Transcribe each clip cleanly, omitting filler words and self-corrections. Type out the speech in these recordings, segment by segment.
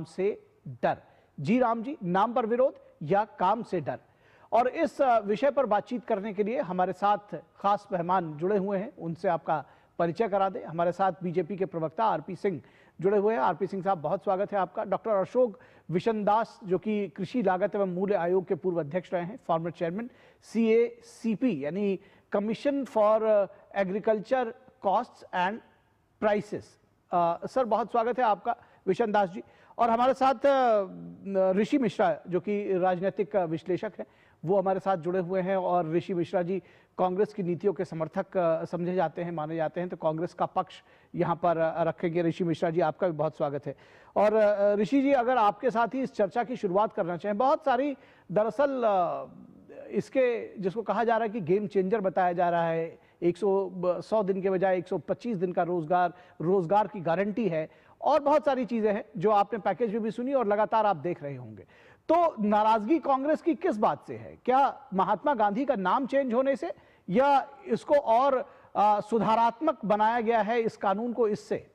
से डर। जी राम जी, नाम पर विरोध या काम से डर। और इस विषय पर बातचीत करने के लिए हमारे साथ खास मेहमान जुड़े हुए हैं, उनसे आपका परिचय करा दें। हमारे साथ बीजेपी के प्रवक्ता आरपी सिंह जुड़े हुए हैं। आरपी सिंह साहब, बहुत स्वागत है आपका। डॉक्टर अशोक विशनदास, जो कि कृषि लागत एवं मूल्य आयोग के पूर्व अध्यक्ष रहे हैं, फॉर्मर चेयरमैन CACP यानी commission for agriculture costs and prices. Sir, बहुत स्वागत है आपका विशनदास जी। और हमारे साथ ऋषि मिश्रा, जो कि राजनीतिक विश्लेषक हैं, वो हमारे साथ जुड़े हुए हैं। और ऋषि मिश्रा जी कांग्रेस की नीतियों के समर्थक समझे जाते हैं, माने जाते हैं, तो कांग्रेस का पक्ष यहाँ पर रखेंगे। ऋषि मिश्रा जी, आपका भी बहुत स्वागत है। और ऋषि जी, अगर आपके साथ ही इस चर्चा की शुरुआत करना चाहें, बहुत सारी दरअसल इसके जिसको कहा जा रहा है कि गेम चेंजर बताया जा रहा है, 100 दिन के बजाय 125 दिन का रोजगार की गारंटी है, और बहुत सारी चीजें हैं जो आपने पैकेज में भी सुनी और लगातार आप देख रहे होंगे। तो नाराजगी कांग्रेस की किस बात से है? क्या महात्मा गांधी का नाम चेंज होने से, या इसको और सुधारात्मक बनाया गया है इस कानून को इससे?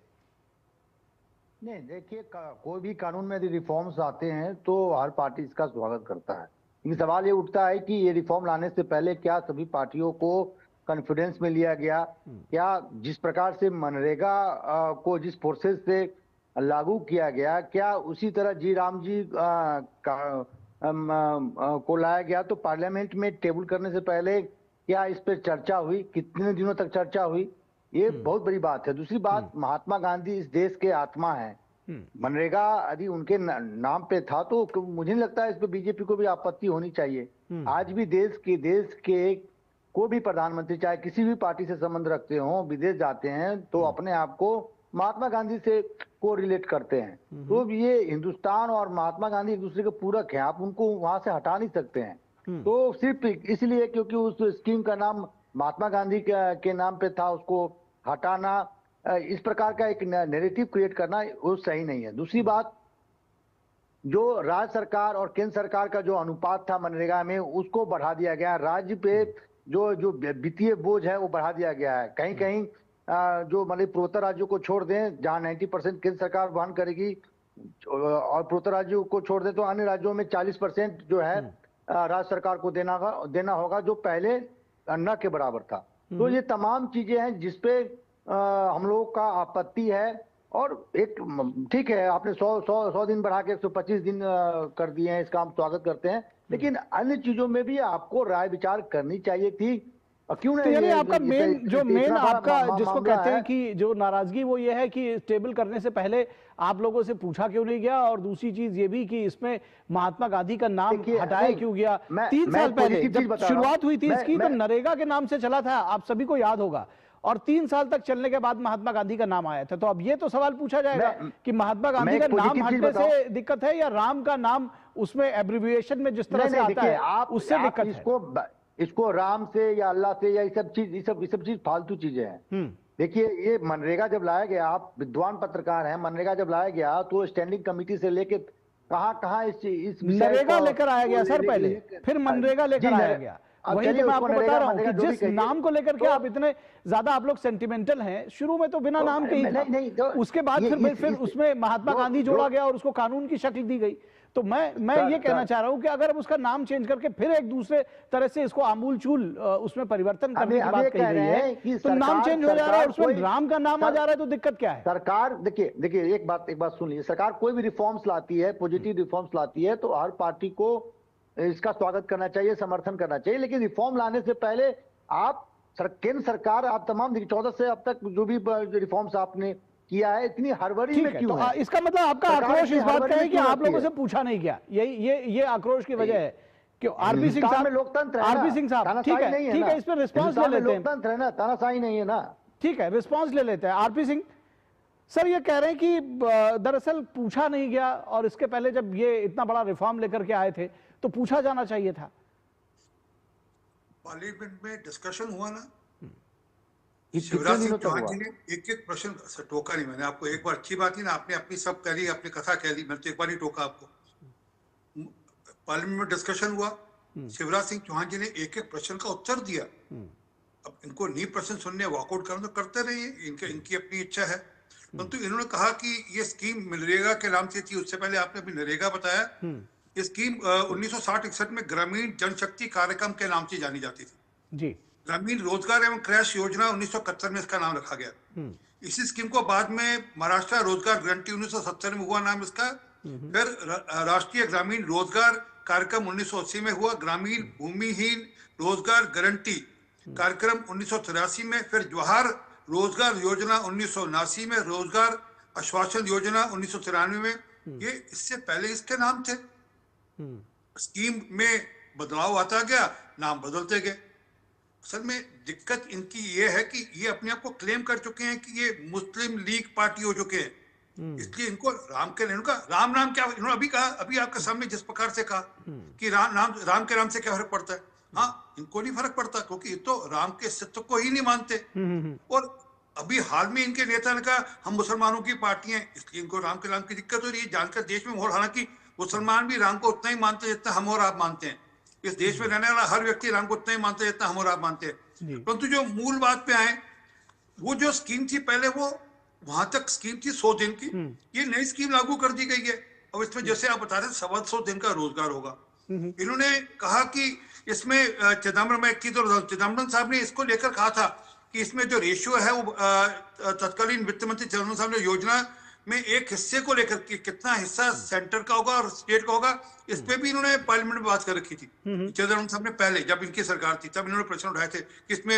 नहीं, देखिए, कोई भी कानून में यदि रिफॉर्म्स आते हैं तो हर पार्टी इसका स्वागत करता है। लेकिन सवाल ये उठता है कि ये रिफॉर्म लाने से पहले क्या सभी पार्टियों को कॉन्फिडेंस में लिया गया? क्या जिस प्रकार से मनरेगा को जिस प्रोसेस से लागू किया गया, क्या उसी तरह जी राम जी को लाया गया? तो पार्लियामेंट में टेबल करने से पहले क्या इस पर चर्चा हुई? कितने दिनों तक चर्चा हुई? ये बहुत बड़ी बात है। दूसरी बात, महात्मा गांधी इस देश के आत्मा है। मनरेगा यदि उनके नाम पे था तो मुझे नहीं लगता है इस पे बीजेपी को भी आपत्ति होनी चाहिए। आज भी देश के कोई भी प्रधानमंत्री, चाहे किसी भी पार्टी से संबंध रखते हो, विदेश जाते हैं तो अपने आप को महात्मा गांधी से को रिलेट करते हैं। तो ये हिंदुस्तान और महात्मा गांधी एक दूसरे के पूरक हैं, आप उनको वहां से हटा नहीं सकते हैं। तो सिर्फ इसलिए क्योंकि उस स्कीम का नाम महात्मा गांधी के नाम पे था, उसको हटाना, इस प्रकार का एक नैरेटिव क्रिएट करना वो सही नहीं है। दूसरी बात, जो राज्य सरकार और केंद्र सरकार का जो अनुपात था मनरेगा में, उसको बढ़ा दिया गया। राज्य पे जो वित्तीय बोझ है वो बढ़ा दिया गया है। कहीं कहीं जो मतलब पूर्वोत्तर राज्यों को छोड़ दें, जहां 90% केंद्र सरकार वहन करेगी, और पूर्वोत्तर राज्यों को छोड़ दें तो अन्य राज्यों में 40% जो है राज्य सरकार को देना होगा, जो पहले न के बराबर था। तो ये तमाम चीजें हैं जिसपे हम लोगों का आपत्ति है। और एक ठीक है, आपने 100 दिन बढ़ा के 125 दिन कर दिए हैं, इसका हम स्वागत करते हैं, लेकिन अन्य चीजों में भी आपको राय विचार करनी चाहिए थी। क्यों नहीं? यानी आपका मेन आपका जिसको कहते हैं कि जो नाराजगी, वो ये है कि टेबल करने से पहले आप लोगों से पूछा क्यों नहीं गया, और दूसरी चीज ये भी कि इसमें महात्मा गांधी का नाम हटाया क्यों गया? 3 साल पहले जब शुरुआत हुई थी इसकी, तो नरेगा के नाम से चला था, आप सभी को याद होगा, और 3 साल तक चलने के बाद महात्मा गांधी का नाम आया था। तो अब ये तो सवाल पूछा जाएगा कि महात्मा गांधी का नाम हटने से दिक्कत है, या राम का नाम उसमें एब्रिविएशन में जिस तरह से आता है उससे दिक्कत है? इसको राम से या अल्लाह से या ये सब चीज फालतू चीजें हैं। देखिए, ये मनरेगा जब लाया गया, आप विद्वान पत्रकार हैं, मनरेगा जब लाया गया तो स्टैंडिंग कमेटी से लेके कहां इस नरेगा लेकर आया गया सर पहले, फिर मनरेगा लेकर आया गया। वही तो मैं आपको बता रहा हूँ कि जिस नाम को लेकर के आप इतने ज्यादा आप लोग सेंटिमेंटल हैं, शुरू में तो बिना नाम के ही था, उसके बाद फिर उसमें महात्मा गांधी जोड़ा गया और उसको कानून की शक्ल दी गई। तो मैं ये कहना चाह रहा हूं कि अगर अब उसका नाम चेंज करके फिर एक दूसरे तरह से इसको आमूल चूल उसमें परिवर्तन करने की बात कही गई है, तो नाम चेंज हो जा रहा है और उसमें राम का नाम आ जा रहा है, तो दिक्कत क्या है? सरकार, देखिए एक बात सुन लीजिए, सरकार कोई भी रिफॉर्म्स लाती है, पॉजिटिव रिफॉर्म्स लाती है, तो हर पार्टी को इसका स्वागत करना चाहिए, समर्थन करना चाहिए। लेकिन रिफॉर्म लाने से पहले आप केंद्र सरकार, आप तमाम 14 से अब तक जो भी रिफॉर्म्स आपने किया है, इतनी हड़बड़ी में क्यों है? इसका मतलब आपका आक्रोश इस बात का है कि आप लोगों से पूछा नहीं गया, ये आक्रोश की वजह है। क्यों? आरपी सिंह साहब, लोकतंत्र है, आरपी सिंह साहब, ठीक है, इस पर रिस्पॉन्स ले लेते हैं। लोकतंत्र है ना, तानाशाही नहीं है ना। ठीक है, रिस्पॉन्स ले लेते हैं। आरपी सिंह सर, ये कह रहे हैं कि दरअसल पूछा नहीं गया, और इसके पहले जब ये इतना बड़ा रिफॉर्म लेकर के आए थे तो पूछा जाना चाहिए था। पार्लियामेंट में डिस्कशन हुआ ना, शिवराज सिंह चौहान जी ने एक प्रश्न टोका नहीं। मैंने आपको एक बार, अच्छी बात ही ना, आपने अपनी सब कह ली, अपनी कथा कह ली, मैंने तो एक बार ही टोका आपको। पार्लियामेंट में डिस्कशन हुआ, शिवराज सिंह चौहान जी ने एक प्रश्न का उत्तर दिया। अब इनको नहीं प्रश्न सुनने, वॉकआउट करना तो करते रहिए, इनकी अपनी इच्छा है। परंतु इन्होंने कहा कि ये स्कीम मनरेगा के नाम से थी। उससे पहले आपने अभी नरेगा बताया। ये स्कीम 1960-61 में ग्रामीण जनशक्ति कार्यक्रम के नाम से जानी जाती थी जी। ग्रामीण रोजगार एवं क्रैश योजना 1971 में इसका नाम रखा गया। इसी स्कीम को बाद में महाराष्ट्र रोजगार गारंटी 1970 में हुआ नाम इसका। फिर राष्ट्रीय ग्रामीण रोजगार कार्यक्रम 1980 में हुआ। ग्रामीण भूमिहीन रोजगार गारंटी कार्यक्रम 1983 में। फिर जवाहर रोजगार योजना 1979 में। रोजगार आश्वासन योजना 1993 में। ये इससे पहले इसके नाम थे। स्कीम में बदलाव आता गया, नाम बदलते गए। असल में दिक्कत इनकी ये है कि ये अपने आप को क्लेम कर चुके हैं कि ये मुस्लिम लीग पार्टी हो चुके हैं, इसलिए इनको राम के इनका राम नाम क्या, इन्होंने अभी कहा, अभी आपके सामने जिस प्रकार से कहा कि राम के नाम से क्या फर्क पड़ता है। हाँ, इनको नहीं फर्क पड़ता क्योंकि ये तो राम के अस्तित्व को ही नहीं मानते। और अभी हाल में इनके नेता ने कहा हम मुसलमानों की पार्टी हैं, इसलिए इनको राम के नाम की दिक्कत हो रही है। जानकर देश में, और हालांकि मुसलमान भी राम को उतना ही मानते जितना हम और आप मानते हैं। इस देश में रहने वाला हर व्यक्ति राम को उतना ही मानते जितना हम और आप मानते हैं। परंतु जो मूल बात पे आए, वो जो स्कीम थी पहले, वो वहां तक स्कीम थी 100 दिन की। ये नई स्कीम लागू कर दी गई है। अब इसमें जैसे आप बता रहे थे 125 दिन का रोजगार होगा। इन्होंने कहा कि इसमें चिदम्बरम साहब ने इसको लेकर कहा था कि इसमें जो रेशियो है वो तत्कालीन वित्त मंत्री चिदम्बरम साहब ने योजना में एक हिस्से को लेकर कि कितना हिस्सा सेंटर का होगा और स्टेट का होगा, इस पे भी इन्होंने पार्लियामेंट में बात कर रखी थी। चिदम्बरम साहब ने पहले, जब इनकी सरकार थी, तब इन्होंने प्रश्न उठाए थे कि इसमें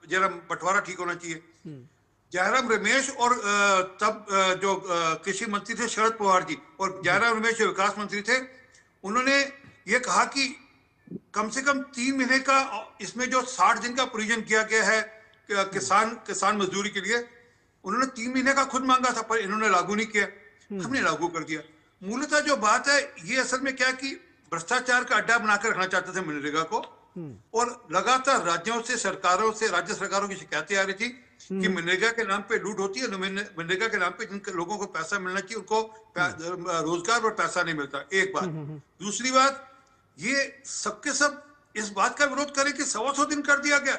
जरा बंटवारा ठीक होना चाहिए। जयराम रमेश और तब जो कृषि मंत्री थे शरद पवार जी, और जयराम रमेश जो विकास मंत्री थे, उन्होंने ये कहा कि कम से कम 3 महीने का इसमें जो 60 दिन का प्रोविजन किया गया है किसान मजदूरी के लिए, उन्होंने 3 महीने का खुद मांगा था, पर इन्होंने लागू नहीं किया, हमने लागू कर दिया। मूलतः जो बात है ये असल में क्या कि भ्रष्टाचार का अड्डा बनाकर रखना चाहते थे मनरेगा को, और लगातार राज्यों से, सरकारों से, राज्य सरकारों की शिकायतें आ रही थी कि मनरेगा के नाम पे लूट होती है। मनरेगा के नाम पे जिन लोगों को पैसा मिलना चाहिए उनको रोजगार और पैसा नहीं मिलता, एक बात। दूसरी बात, ये सबके सब इस बात का विरोध करें कि 125 दिन कर दिया गया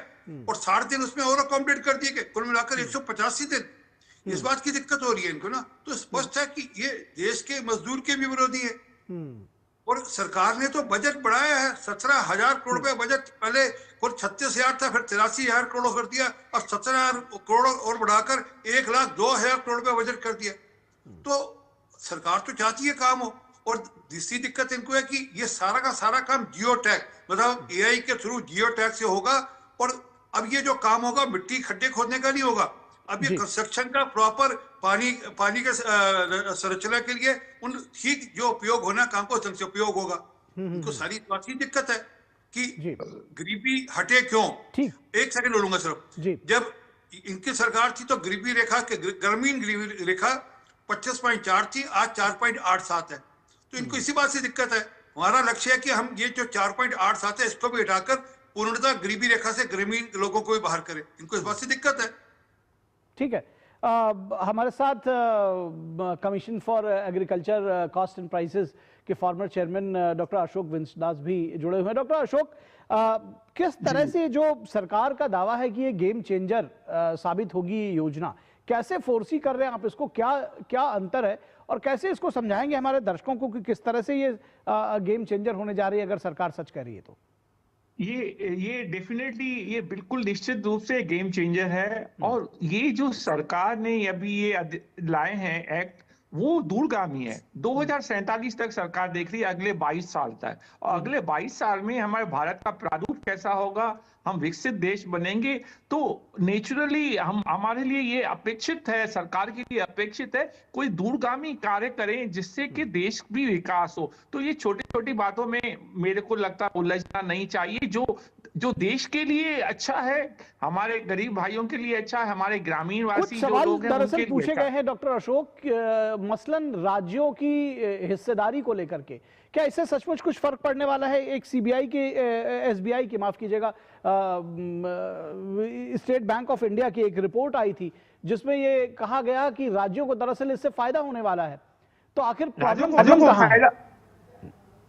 और 60 दिन उसमें और अकोमोडेट कर दिए गए, कुल मिलाकर 185 दिन। इस बात की दिक्कत हो रही है इनको ना, तो स्पष्ट है कि ये देश के मजदूर के भी विरोधी है। और सरकार ने तो बजट बढ़ाया है, 17,000 करोड़ रुपए बजट, पहले कुल 36,000 था, फिर 83,000 करोड़ कर दिया, और 17,000 करोड़ और बढ़ाकर 1,02,000 करोड़ रुपए बजट कर दिया। तो सरकार तो चाहती है काम हो। और दूसरी दिक्कत इनको है कि ये सारा का सारा काम जियो टैग, मतलब एआई के थ्रू जियो टैग से होगा। और अब ये जो काम होगा मिट्टी खड्डे खोदने का नहीं होगा, अब ये कंस्ट्रक्शन का प्रॉपर पानी के संरचना के लिए उन ठीक जो उपयोग होना काम को ढंग से उपयोग होगा। इनको सारी बात की दिक्कत है कि गरीबी हटे क्यों। एक सेकंड बोलूंगा सिर्फ, जब इनकी सरकार थी तो गरीबी रेखा के ग्रामीण गरीबी रेखा 25.4 थी, आज 4.87 है। तो इनको इसी बात से दिक्कत है। हमारा लक्ष्य है कि हम ये जो 4.87 है इसको भी हटाकर पूर्णतः गरीबी रेखा से ग्रामीण लोगों को भी बाहर करें। इनको इस बात से दिक्कत है। ठीक है, हमारे साथ commission for agriculture cost and prices के फॉर्मर चेयरमैन डॉक्टर अशोक विंसदास भी जुड़े हुए हैं। डॉक्टर अशोक, किस तरह से जो सरकार का दावा है कि ये गेम चेंजर साबित होगी ये योजना, कैसे फोर्सी कर रहे हैं आप इसको, क्या अंतर है, और कैसे इसको समझाएंगे हमारे दर्शकों को कि किस तरह से ये गेम चेंजर होने जा रही है अगर सरकार सच कह रही है तो? ये डेफिनेटली, ये बिल्कुल निश्चित रूप से गेम चेंजर है। और ये जो सरकार ने अभी ये लाए हैं एक्ट, वो दूरगामी है। 2047 तक सरकार देख रही है, अगले 22 साल तक। और अगले 22 साल में हमारे भारत का प्रारूप कैसा होगा, हम विकसित देश बनेंगे, तो नेचुरली हमारे लिए ये अपेक्षित है, सरकार के लिए अपेक्षित है कोई दूरगामी कार्य करें जिससे कि देश भी विकास हो। तो ये छोटी छोटी बातों में मेरे को लगता है उलझना नहीं चाहिए। जो देश के लिए अच्छा है, हमारे गरीब भाइयों के लिए अच्छा है, हमारे ग्रामीण वासी जो लोग हैं दरअसल पूछे गए हैं डॉक्टर अशोक, मसलन राज्यों की हिस्सेदारी को लेकर के, क्या इससे सचमुच कुछ फर्क पड़ने वाला है? एक सीबीआई की, एसबीआई की, माफ कीजिएगा, स्टेट बैंक ऑफ इंडिया की एक रिपोर्ट आई थी जिसमें ये कहा गया कि राज्यों को दरअसल इससे फायदा होने वाला है। तो आखिर प्रॉब्लम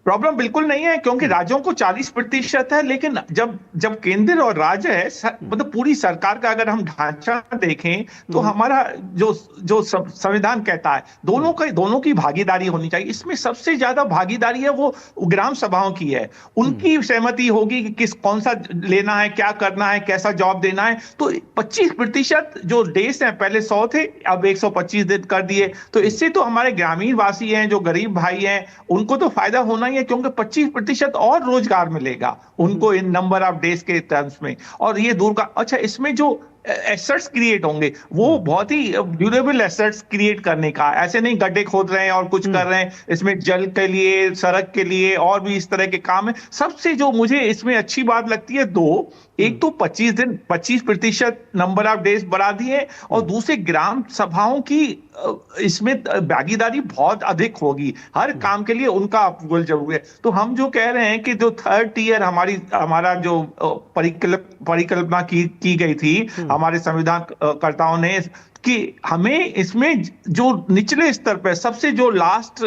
प्रॉब्लम बिल्कुल नहीं है, क्योंकि राज्यों को 40% है, लेकिन जब केंद्र और राज्य है, मतलब पूरी सरकार का अगर हम ढांचा देखें तो हमारा जो संविधान कहता है दोनों की भागीदारी होनी चाहिए। इसमें सबसे ज्यादा भागीदारी है वो ग्राम सभाओं की है, उनकी सहमति होगी कि कौन सा लेना है, क्या करना है, कैसा जॉब देना है। तो 25% जो देश है, पहले 100 थे, अब 125 दिन कर दिए। तो इससे तो हमारे ग्रामीण वासी हैं, जो गरीब भाई हैं, उनको तो फायदा होना ही है, क्योंकि 25% और रोजगार मिलेगा उनको इन नंबर ऑफ डेज के टर्म्स में। और ये दूर का, अच्छा, इसमें जो एसेट्स क्रिएट होंगे वो बहुत ही ड्यूरेबल एसेट्स क्रिएट करने का, ऐसे नहीं गड्ढे खोद रहे हैं और कुछ कर रहे हैं। इसमें जल के लिए, सड़क के लिए और भी इस तरह के काम है। सबसे जो मुझे इसमें अच्छी बात लगती है एक तो 25% नंबर ऑफ डेज बढ़ा दिए, और दूसरे ग्राम सभाओं की इसमें भागीदारी बहुत अधिक होगी, हर काम के लिए उनका अप्रूवल जरूरी है। तो हम जो कह रहे हैं कि जो थर्ड टियर हमारा जो परिकल्पना की गई थी हमारे संविधान कर्ताओं ने, कि हमें इसमें जो निचले स्तर पर सबसे जो लास्ट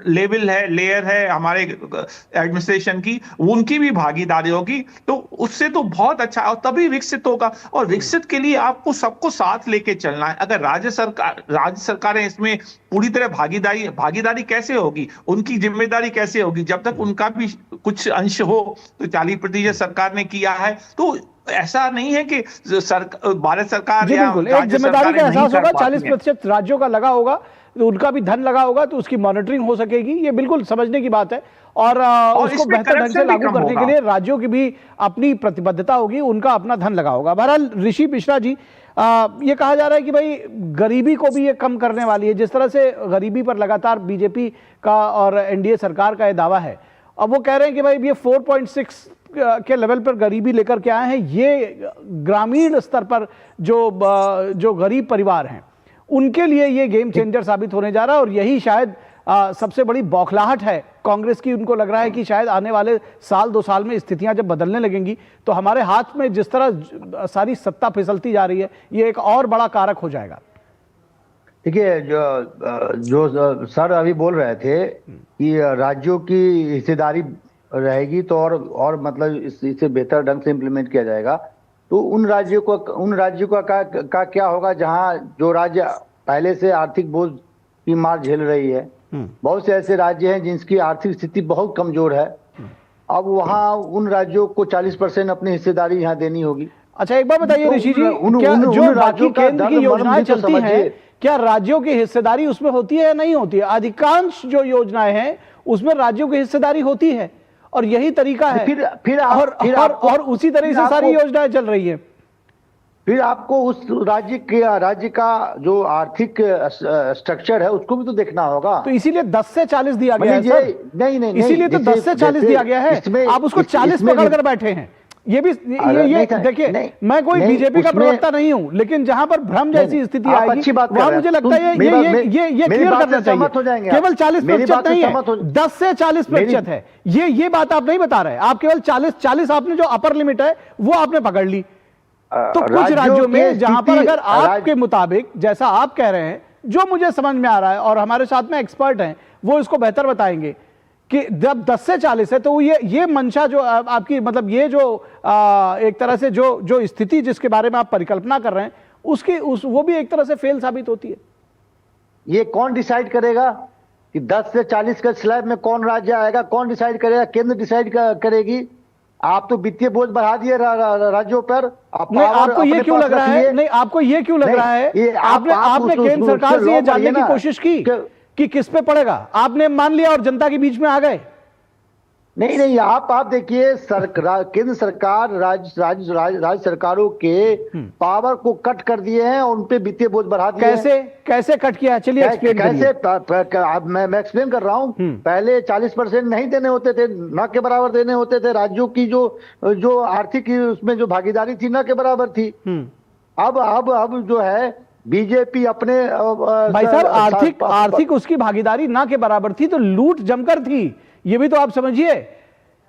लेवल है, लेयर है हमारे एडमिनिस्ट्रेशन की, उनकी भी भागीदारी होगी, तो उससे तो बहुत अच्छा, और तभी विकसित होगा। और विकसित के लिए आपको सबको साथ लेके चलना है। अगर राज्य सरकारें इसमें पूरी तरह भागीदारी कैसे होगी, उनकी जिम्मेदारी कैसे होगी, जब तक उनका भी कुछ अंश हो। तो 40% सरकार ने किया है, तो ऐसा नहीं है कि भारत सरकार या एक जिम्मेदारी का एहसास होगा, 40% राज्यों का लगा होगा, तो उनका भी धन लगा होगा, तो उसकी मॉनिटरिंग हो सकेगी। ये बिल्कुल समझने की बात है, और उसको बेहतर ढंग से लागू करने के लिए राज्यों की भी अपनी प्रतिबद्धता होगी, उनका अपना धन लगा होगा। बहरहाल ऋषि मिश्रा जी, ये कहा जा रहा है कि भाई गरीबी को भी ये कम करने वाली है, जिस तरह से गरीबी पर लगातार बीजेपी का और एनडीए सरकार का ये दावा है। अब वो कह रहे हैं कि भाई ये 4.6 के लेवल पर गरीबी लेकर के आए हैं। ये ग्रामीण स्तर पर जो गरीब परिवार हैं उनके लिए ये गेम चेंजर साबित होने जा रहा है, और यही शायद सबसे बड़ी बौखलाहट है कांग्रेस की। उनको लग रहा है कि शायद आने वाले साल 2 साल में स्थितियां जब बदलने लगेंगी तो हमारे हाथ में जिस तरह सारी सत्ता फिसलती जा रही है, ये एक और बड़ा कारक हो जाएगा। देखिए, जो सर अभी बोल रहे थे कि राज्यों की हिस्सेदारी रहेगी तो और मतलब इसे बेहतर ढंग से इम्प्लीमेंट किया जाएगा। तो उन राज्यों का क्या होगा जहां जो राज्य पहले से आर्थिक बोझ की मार झेल रही है। बहुत से ऐसे राज्य हैं जिनकी आर्थिक स्थिति बहुत कमजोर है। अब वहां उन राज्यों को 40% अपनी हिस्सेदारी यहाँ देनी होगी। अच्छा, एक बार बताइए ऋषि जी, क्या जो बाकी केंद्र की योजनाएं चलती हैं, क्या राज्यों की हिस्सेदारी उसमें होती है या नहीं होती है? अधिकांश जो योजनाएं हैं उसमें राज्यों की हिस्सेदारी होती है, और यही तरीका है। और उसी तरह से सारी योजनाएं चल रही है। फिर आपको उस राज्य का जो आर्थिक स्ट्रक्चर है उसको भी तो देखना होगा। तो इसीलिए 10 से 40 दिया गया है सर। नहीं, इसीलिए तो 10 से 40 दिया गया है। आप उसको 40 पकड़ कर बैठे हैं। ये भी ये देखिए, मैं कोई बीजेपी का प्रवक्ता नहीं हूं, लेकिन जहां पर भ्रम जैसी स्थिति आएगी वहां मुझे लगता है ये क्लियर करना चाहिए। केवल 40% नहीं है, 10 से 40% है। ये बात आप नहीं बता रहे। आप केवल 40 आपने जो अपर लिमिट है वो आपने पकड़ ली। तो कुछ राज्यों में जहां पर अगर आपके मुताबिक, जैसा आप कह रहे हैं, जो मुझे समझ में आ रहा है, और हमारे साथ में एक्सपर्ट हैं वो इसको बेहतर बताएंगे कि जब 10 से 40 है तो ये मंशा जो आपकी, मतलब ये जो एक तरह से जो स्थिति जिसके बारे में आप परिकल्पना कर रहे हैं वो भी एक तरह से फेल साबित होती है। ये कौन डिसाइड करेगा कि 10 से 40 का स्लैब में कौन राज्य आएगा? कौन डिसाइड करेगा? केंद्र डिसाइड करेगी। आप तो वित्तीय बोझ बढ़ा दिए राज्यों पर। आपको ये क्यों लग रहा है? नहीं, आपको ये क्यों लग रहा है? आपने केंद्र सरकार से ये जानने की कोशिश की कि किस पे पड़ेगा? आपने मान लिया और जनता के बीच में आ गए? नहीं, आप देखिए, केंद्र सरकार राज्य सरकारों के पावर को कट कर दिए हैं और उनपे वित्तीय बोझ बढ़ा दिए। कैसे कट किया? चलिए एक्सप्लेन कैसे। मैं एक्सप्लेन कर रहा हूँ। पहले 40% नहीं देने होते थे, न के बराबर देने होते थे। राज्यों की जो आर्थिक उसमें जो भागीदारी थी न के बराबर थी। अब जो है बीजेपी अपने भाई साहब, आर्थिक उसकी भागीदारी ना के बराबर थी तो लूट जमकर थी। ये भी तो आप समझिए।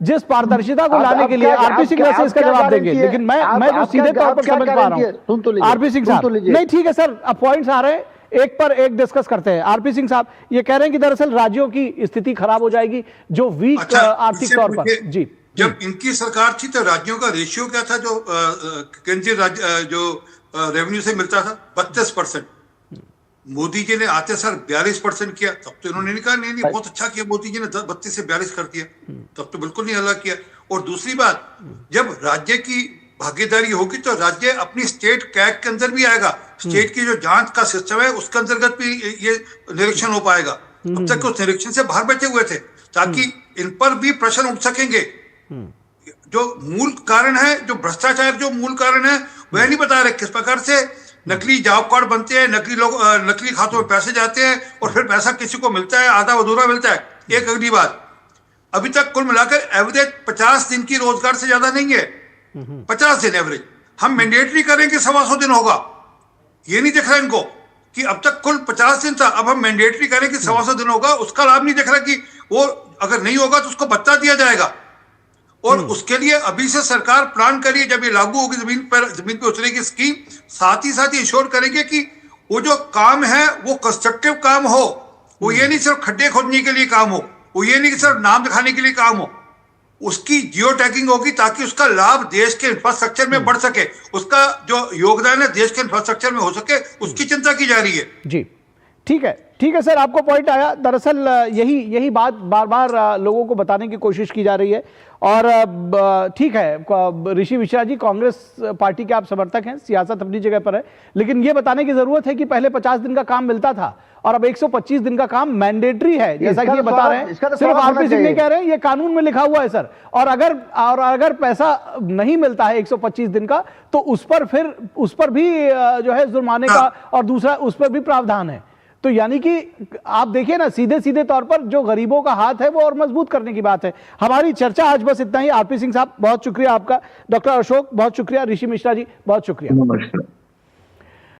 जिस पारदर्शिता को लाने के लिए आरपी सिंह वैसे इसका जवाब देंगे, लेकिन मैं जो सीधे तौर पर समझ पा रहा हूं, आरपी सिंह साहब, नहीं ठीक है सर, अब पॉइंट्स आ रहे हैं, एक पर एक डिस्कस करते हैं। आरपी सिंह साहब ये कह रहे हैं कि दरअसल राज्यों की स्थिति खराब हो जाएगी जो वीक आर्थिक तौर पर। जी, जब इनकी सरकार थी तो राज्यों का रेशियो क्या था जो केंद्रीय राज्य जो रेवेन्यू से मिलता था? 32%। मोदी जी ने आते सर 42% किया, तब तो इन्होंने नहीं कहा नहीं नहीं बहुत अच्छा किया मोदी जी ने, 32 से 42 कर दिया, तब तो बिल्कुल नहीं अलग किया। और दूसरी बात, जब राज्य की भागीदारी होगी तो राज्य अपनी स्टेट कैग के अंदर भी आएगा, स्टेट की जो जांच का सिस्टम है उसके अंतर्गत भी ये निरीक्षण हो पाएगा। अब तक उस निरीक्षण से बाहर बैठे हुए थे, ताकि इन पर भी प्रश्न उठ सकेंगे। जो मूल कारण है, जो भ्रष्टाचार जो मूल कारण है वह नहीं बता रहे, किस प्रकार से नकली जॉब कार्ड बनते हैं, नकली लोग नकली खातों में पैसे जाते हैं और फिर पैसा किसी को मिलता है, आधा अधूरा मिलता है। एक अगली बात, अभी तक कुल मिलाकर एवरेज 50 दिन की रोजगार से ज्यादा नहीं है, 50 दिन एवरेज। हम मैंडेटरी करेंगे 125 दिन होगा, ये नहीं दिख रहा इनको कि अब तक कुल 50 दिन था, अब हम मैंडेटरी करेंगे 125 दिन होगा, उसका लाभ नहीं दिख रहा कि वो अगर नहीं होगा तो उसको भत्ता दिया जाएगा। और उसके लिए अभी से सरकार प्लान करिए, जब ये लागू होगी जमीन पे उतरेगी स्कीम, साथ ही इंश्योर करेंगे कि वो जो काम है वो कंस्ट्रक्टिव काम हो, वो ये नहीं सिर्फ खड्डे खोदने के लिए काम हो, वो ये नहीं कि सिर्फ नाम दिखाने के लिए काम हो, उसकी जियो टैगिंग होगी ताकि उसका लाभ देश के इंफ्रास्ट्रक्चर में बढ़ सके, उसका जो योगदान है देश के इंफ्रास्ट्रक्चर में हो सके, उसकी चिंता की जा रही है। जी ठीक है सर, आपको पॉइंट आया। दरअसल यही बात बार बार लोगों को बताने की कोशिश की जा रही है। और ठीक है, ऋषि मिश्रा जी कांग्रेस पार्टी के आप समर्थक हैं, सियासत अपनी जगह पर है, लेकिन ये बताने की जरूरत है कि पहले 50 दिन का काम मिलता था और अब 125 दिन का काम मैंडेटरी है, जैसा कि ये बता रहे हैं। सिर्फ आरपी सिंह नहीं कह रहे हैं, ये कानून में लिखा हुआ है सर। और अगर पैसा नहीं मिलता है 125 दिन का तो उस पर भी जो है जुर्माने का और दूसरा उस पर भी प्रावधान है। तो यानी कि आप देखिए ना, सीधे तौर पर जो गरीबों का हाथ है वो और मजबूत करने की बात है। हमारी चर्चा आज बस इतना ही। आरपी सिंह साहब बहुत शुक्रिया आपका, डॉक्टर अशोक बहुत शुक्रिया, ऋषि मिश्रा जी बहुत शुक्रिया। नमस्कार।